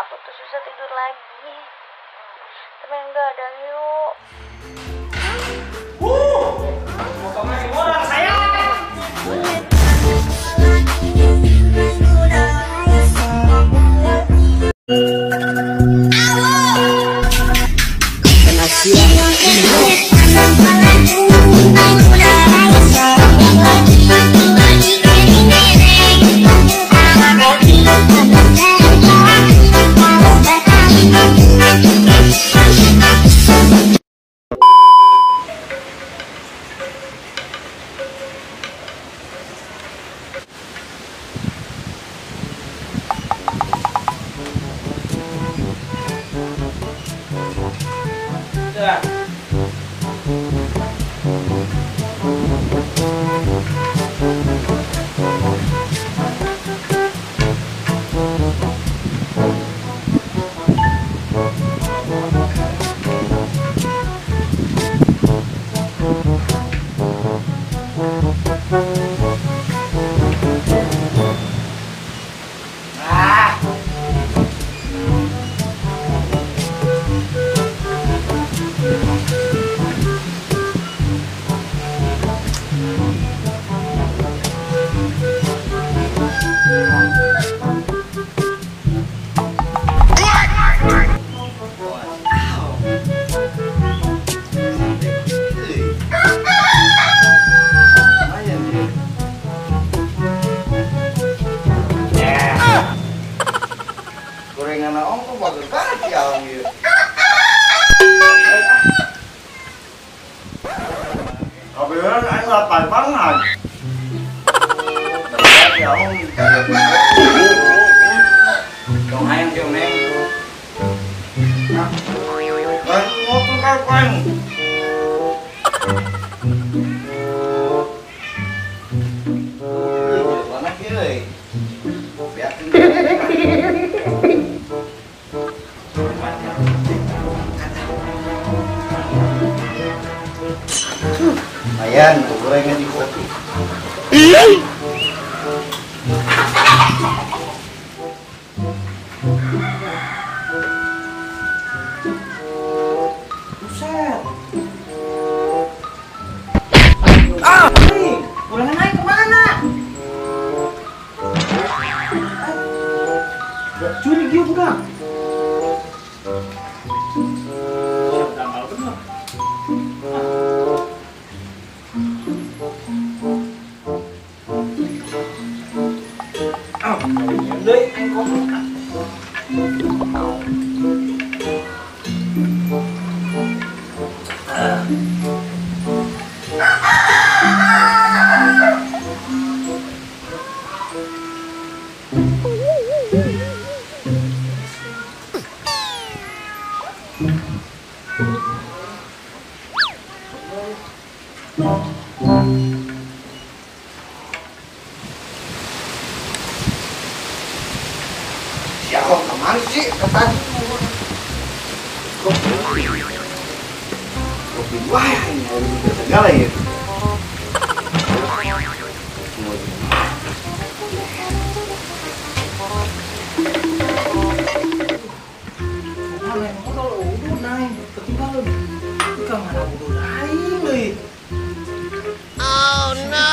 aku tuh susah tidur lagi. Temen gadang yuk. Motornya orang sayang. Gorengan naon kok bagus banget ya om ieu. Kabehan aing lapar banget. Ya om, dong hayang jeung neng. Nah, ngopi kan. Mana kieu euy? Ayan, gorengan di kopi. Buset. Gorengan naik kemana? Curi dia budak. Siap tanggal bener. Đây anh có siapa kemana sih ketan kopi wah ini udah segala ya kalau udah naik ketinggalan kemana udah naik deh. Oh no.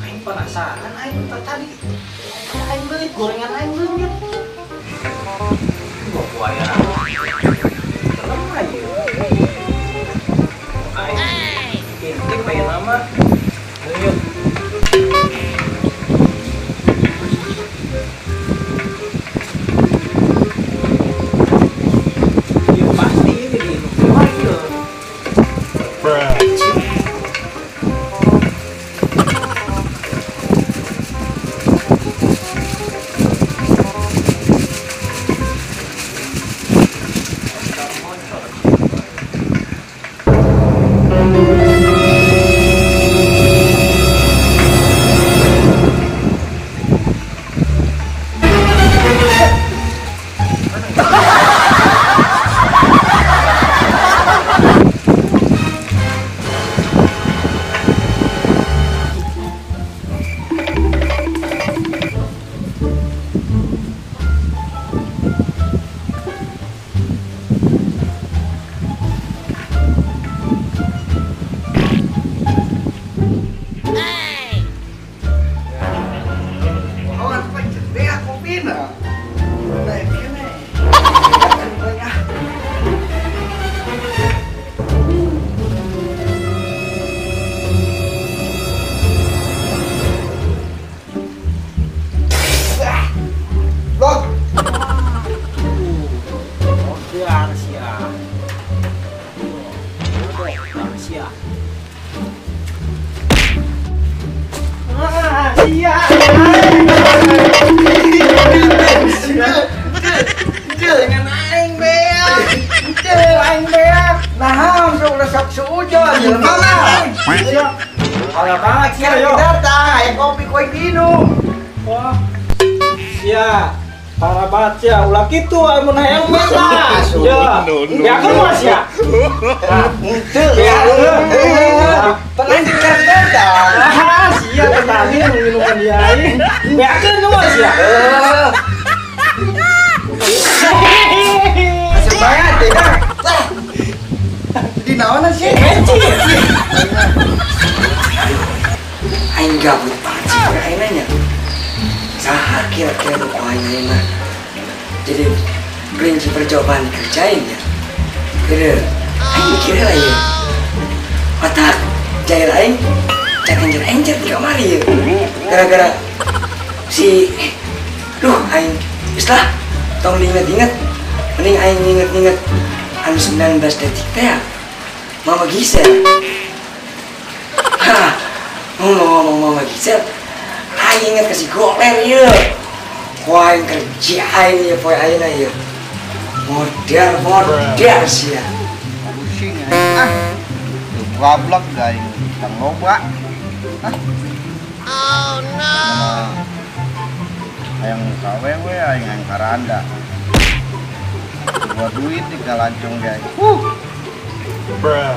Aing penasaran aing tadi aing beli gorengan aing beli gua buaya tenang aja aing intip main nama yuk ya pasti ini di rumah itu. Iya. Dengan aing beak. Aing beak. Nah, sok resep seujon jelema mah. Kalau banget sih Kita yo. datang, aya kopi koe minum. Wah. Sia. Para baca ulah kitu amun hayang mata. Ya. Beakeun Mas ya. Pelanjutkan datang. Ah, sia tadi minuman dia aing. Beakeun Mas ya. Masih banget ya. Di naon sih? Aing gabut banget sih gue aing nanya. Saha kira-kira tuh aing mah. Jadi kelinci percobaan dikerjain ya. Kira aing mikirnya lah ya. Otak jahil aing cak encer di kamar ya. Gara-gara si aing islah tong diinget-inget. Mending aing inget-inget anu 19 detik teh ya. Mama Gisel. Hah, ngomong Mama Gisel, aing inget kasih goler ya. Wah, yang kerjain ya, poy aing ya. Model sih ya. Pusing ah. Goblok gaing tang loba. Oh no. Hayang kawewe hayang karanda. Gua duit di kalancung guys. Bruh.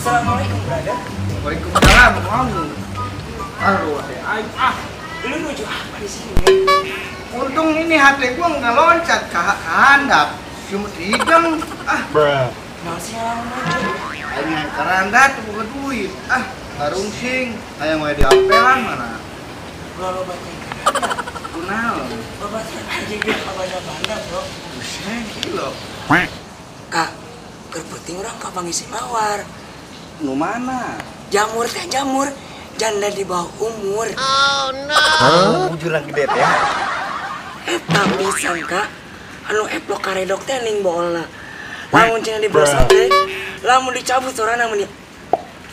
Assalamualaikum brother. Waalaikumsalam. Aduh, Lu nuju apa di sini? untung ini hati gua nggak loncat ke handap. Cuma hidung. Bruh. Masih lama. Aing karanda tuh buka duit. Tarung sing. Hayang we diampelan mana? Kalau batin Kunaon? batin aja dia kabarnya banda bro. Buset, kilo. Kak, kerputing orang kapan ngisi mawar. Nu mana? Jamur teh jamur, janda di bawah umur. Oh no. Bujur lagi gede teh. Tapi sangka, anu eplok karedok teh ning boolna. Lamun cenah dibrosot teh, lamun dicabut sorana mun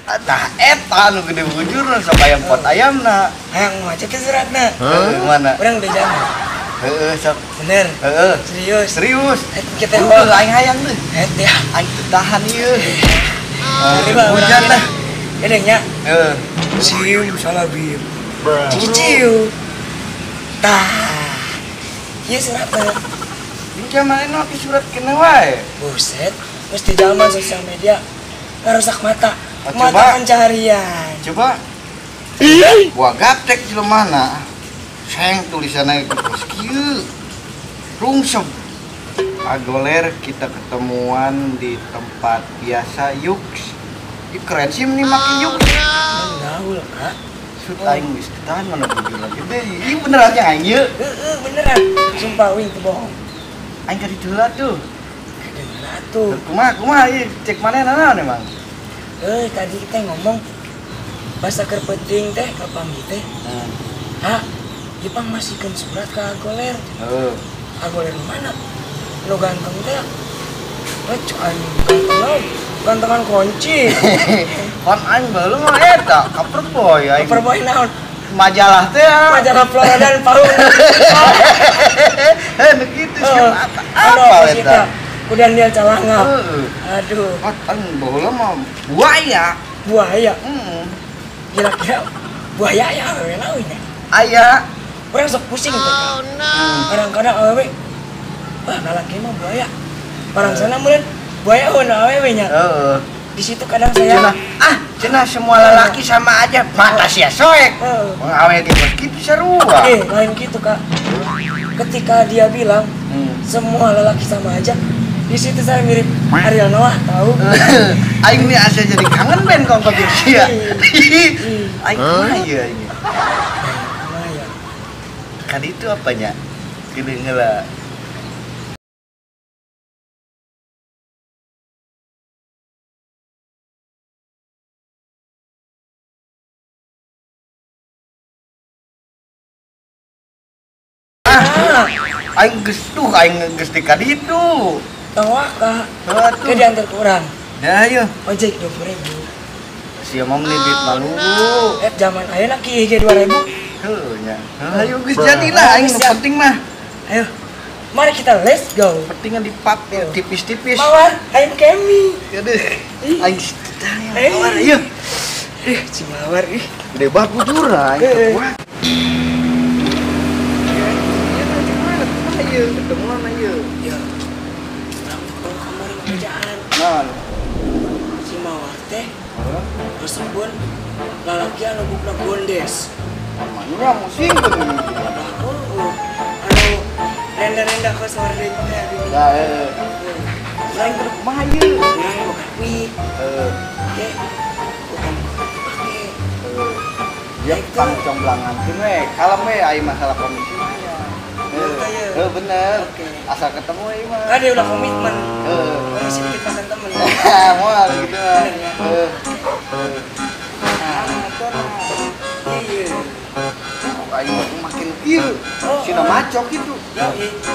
Tah eta nu gede bujur sok aya pot ayamna. hayang macet ke seratna. Mana? Urang bejana. Heeh, sok. Bener. Heeh. Serius. Serius. Kita Heuh, aing hayang teh. ya. Aing teu tahan ieu. Hujan dah. Gedengnya. Heeh. Siu salah bim. Bruh. Ciu. Tah. Ieu suratna. Engke mah eno ki surat kene wae. Buset, mesti zaman sosial media. Ngerusak mata. Oh, Mata coba. pencaharian. Coba. Gua gaptek jelemana. Seng tulisanna geus kieu. Rungsem. Agoler kita ketemuan di tempat biasa Yuks. Ih keren sih nih makin Yuks. Gaul, Kak. Sud aing geus tahan mana bujur lagi deh. Ieu bener aja aing ieu. Beneran. Sumpah wing teu bohong. Aing ka diteula tuh. Nah tuh. Kumaha ieu cek manehna naon emang? Tadi kita ngomong bahasa kerpeting teh kapanggih teh. Ipang masihkeun surat ka Agoler. Agoler mana? Nu ganteng teh. Gantengan kunci. Kan aing baheula mah eta Coverboy aing. Coverboy naon? Majalah teh. Majalah Flora dan Fauna. Nu kitu sih apa eta? Kemudian dia calangap. Aduh. Kan baheula mah buaya. Buaya. Kira-kira buaya ya awewe naon nya? Aya. Orang sok pusing teh. Kadang-kadang awewe lalaki mah buaya. Orang sana meureun buaya heuna awewe nya. Di situ kadang saya cenah semua lelaki sama aja, mata sia soek. Awewe ge kitu sarua. Lain gitu, Kak. Ketika dia bilang semua lelaki sama aja, di situ saya mirip Ariel Noah, tahu? Aing nih asa jadi kangen ben kong jeung sia. Aing mah ieu ini. Kan itu apanya? Gede ngeula. Aing geus di ka ditu. Tawah, Kak. Ke diantar ke urang. Ya ayo. Ojek 20.000. Sia mah meuli duit malu. Zaman ayeuna ki ge 2.000. Heuh nya. Ayo geus jadilah aing nu penting mah. Ayo. Mari kita let's go. Pentingnya dipap tipis-tipis. Mawar, aing kemi. Aduh. Aing mawar ieu. Si mawar ih. Gede banget bujura aing kuat. Ketemuan aja. Ya. Kalau kamar kerjaan. Nah. Si mawar teh. Resebun lalaki anu bukna gondes. Namanya musim begini. Anu renda-renda ke sore teh. Ya, lain ke rumah aja. Urang bukan wi. Oke. Bukan pake. Ya pancong belangan we. Kalem we ai masalah komisi mah ya. Bener. Asal ketemu ieu mah. Ada udah komitmen. Komisi dikit pasan temen. Moal gitu. Iya. Aing makin kieu. Sina macok itu. Yo,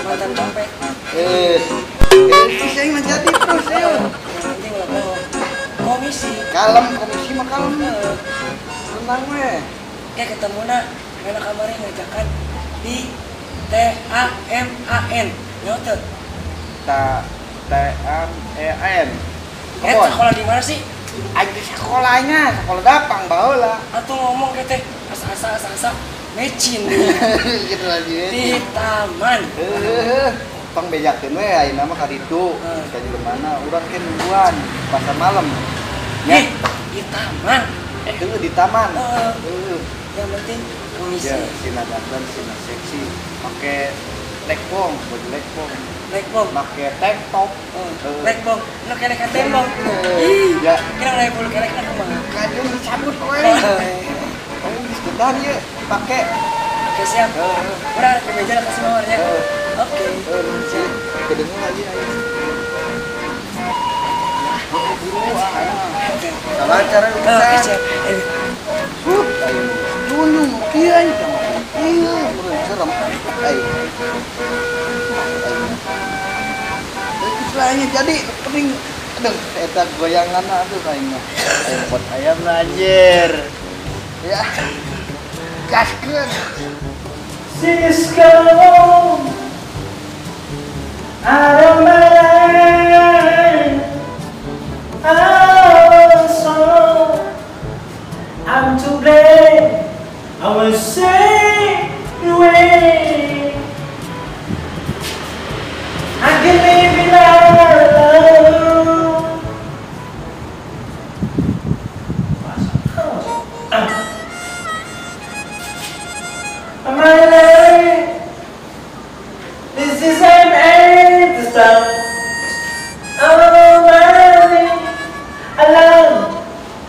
mantan copet. Bisa yang jadi terus ayo. Penting lah komisi. Kalem komisi mah kalem. Tenang we. Kayak ketemu na, enak kamarnya ngajakan di TAMAN. Nyotet. TAMAN. Sekolah di mana sih? Aing di sekolahnya, sekolah dapang baheula. Atau ngomong ke teh asa-asa mecin. Gitu lagi. Di taman. Tong bejakeun we ayeuna mah ka ditu. Ka mana? Urang ke nungguan pasar malam. Ya, di taman. Di taman. Yang penting komisi. Ya, sina dandan, sina seksi. Make lekpong, baju lekpong. Lekpong. Make tank top. Lekpong. Nu kelek ka tembong. Ya. Kira lain bulu kelek na kumaha. Kadang dicabut we. Kamu geus gedan ye, pake. Oke, siap. Udah ke meja lah kasih mawarnya. Oke. Siap. Kedengar lagi ayo. Salah cara Oke, siap. Ayo. Tunjung kieu aing sama. Iya, serem. Ayo. Istilahnya jadi penting. Aduh, eta goyangan aduh kayaknya. Ayo buat ayam anjir. Ya. Gaskeun. Cisco, out of my life. I'm to blame. I will say away. I can live without my life. This is an end to stop. Oh, my alone.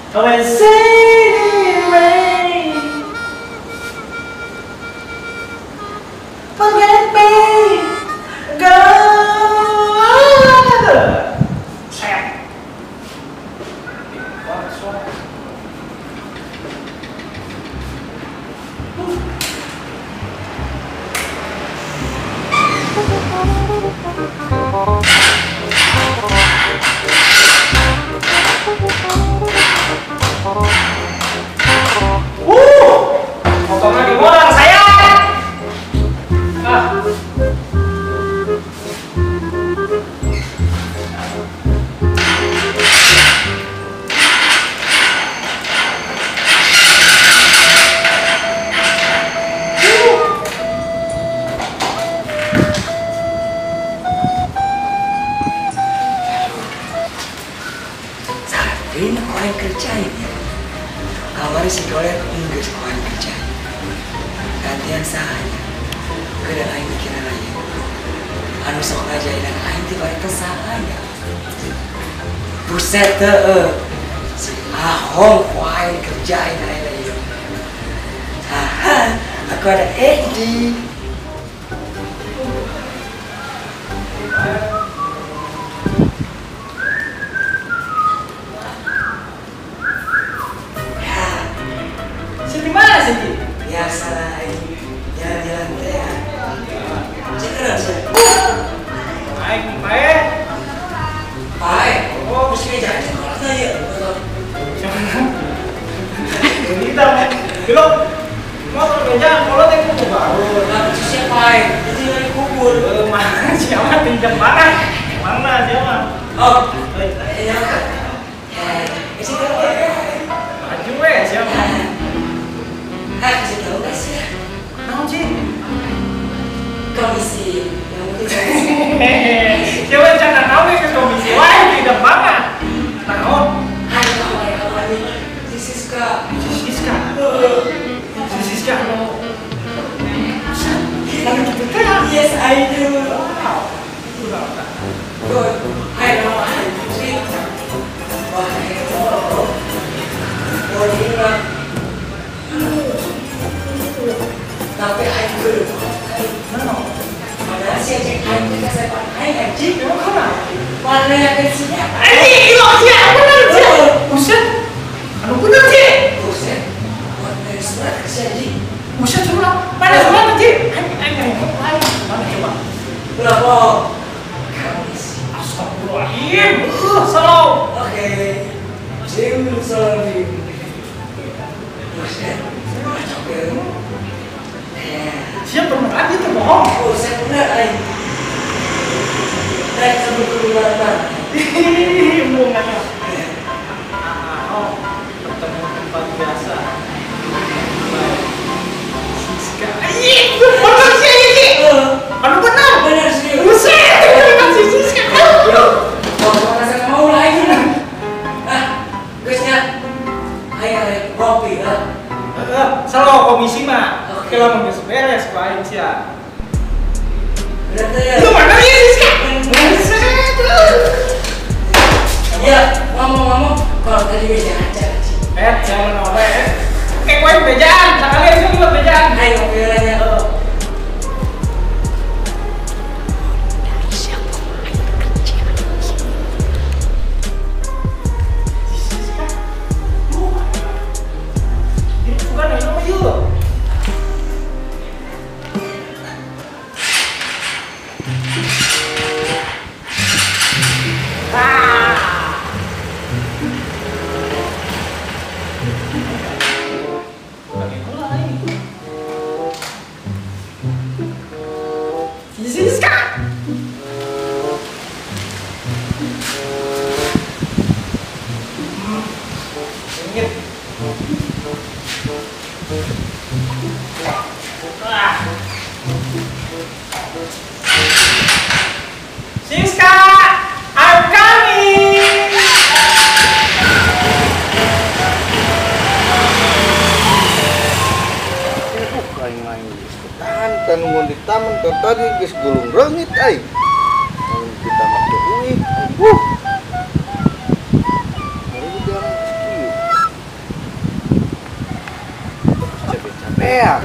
I will say it rain. aing kerjain ya. Kamar si Goler enggak sih aing kerjain. Gantian sahanya. Kada aing mikiran aja. Anu sok ngajainan aing ti bari teh sahanya. Buset si Ahong ku aing kerjain aing lagi. Haha, aku ada Edi. Siti mana Siti? Biasa lah, jalan-jalan teh ya. Cekran sih. Baik, baik. Baik. Oh, mesti jalan sekolah saya. Kita belum motor beja, kalau teh kubu baru. Nah, siapa baik? Jadi lagi kubur. Mana siapa pinjam mana? Mana siapa? Oh, iya. Kasih tahu ya. Maju siapa? Kasih tahu kasih ya. Naon sih? Komisi. Yang penting Siapa jangan tahu ke komisi? Wah, tidak mana? Naon? hai kawan Siska. Siska no. Lagi gitu kan? Yes, I do. Wow. Good. Hai kawan. Wah, boleh lah. Tapi aku belum. Mana sih yang kain kita saya pakai anjing? Mana yang kecilnya? Anjing, lo siapa bener sih? Buset. Anu bener sih. Buset. Mana surat kerja anjing? Buset surat. Mana surat sih? Mana coba? Berapa? Kamis. Astagfirullahaladzim. Salam. Oke. Jim sorry. Buset. Coba. Siapa bener aja tuh bohong. Oh, saya benar, ay. Naik sambil keluar. Hubungannya. Oh, bertemu tempat biasa. Baik. Siska. Anjing, bener sih ini. Anu bener. Benar sih. Buset. Si Siska. Yo, kalau saya mau lagi lah. Ah, guysnya. Ayo, kopi lah. Selalu komisi mah. Oke. Kalau mau beres, paling siap. Berarti ya. Lu mana ya Siska? Buset. Ya, ngomong-ngomong, kalau tadi meja aja. Jangan oleh. Kayak gue bejaan, sekalian sih buat bejaan. Ayo, ngobrolnya. Bukan ini nama yuk. Siska. Ingat. Siska, I'm coming. Main kan nunggu di taman kau tadi geus gulung reungit ai. Mun kita make uik. Hari dia kieu. Capek-capek ya.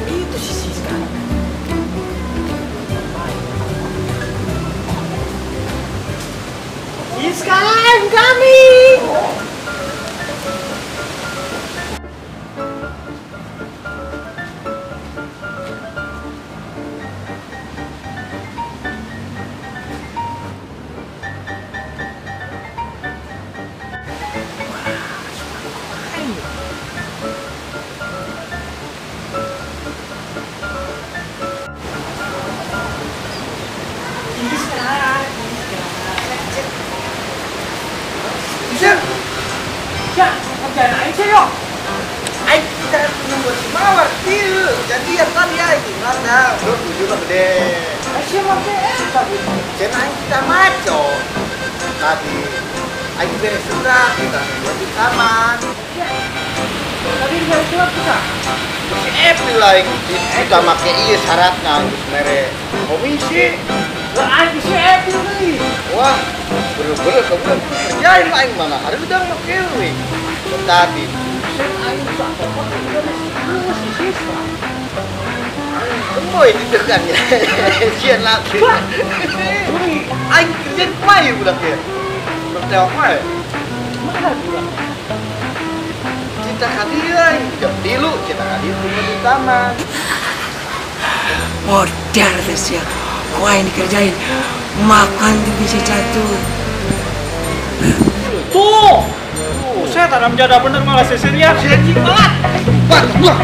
Itu si Siska. Ayo. Ayo kita nunggu si Mawar kieu. Jadian tadi aing gimana? Lu tujuh lah gede. Ayo make tadi. Cenah aing kita maco. Tadi aing beres surat kita di taman. Tadi dia surat kita. Si Epi lah yang kita make ieu syaratna geus mere komisi. Lah aing si Epi deui. Wah, bener-bener kamu kerjain aing mana? Ada udah make we. Tadi Aing tak apa si siswa. Gemoy itu kan ya. Sian lagi. Aing kerjain mai budak ya. Bertewak mai. Mana dia? Kita hadiah, jam tilu kita hadir di taman. Modal ya. Kau yang dikerjain makan tuh bisa jatuh. Tuh. Saya tanam jada bener malah seserian. Anjing banget. Wah.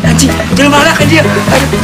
Anjing, jangan marah kan dia. Aduh.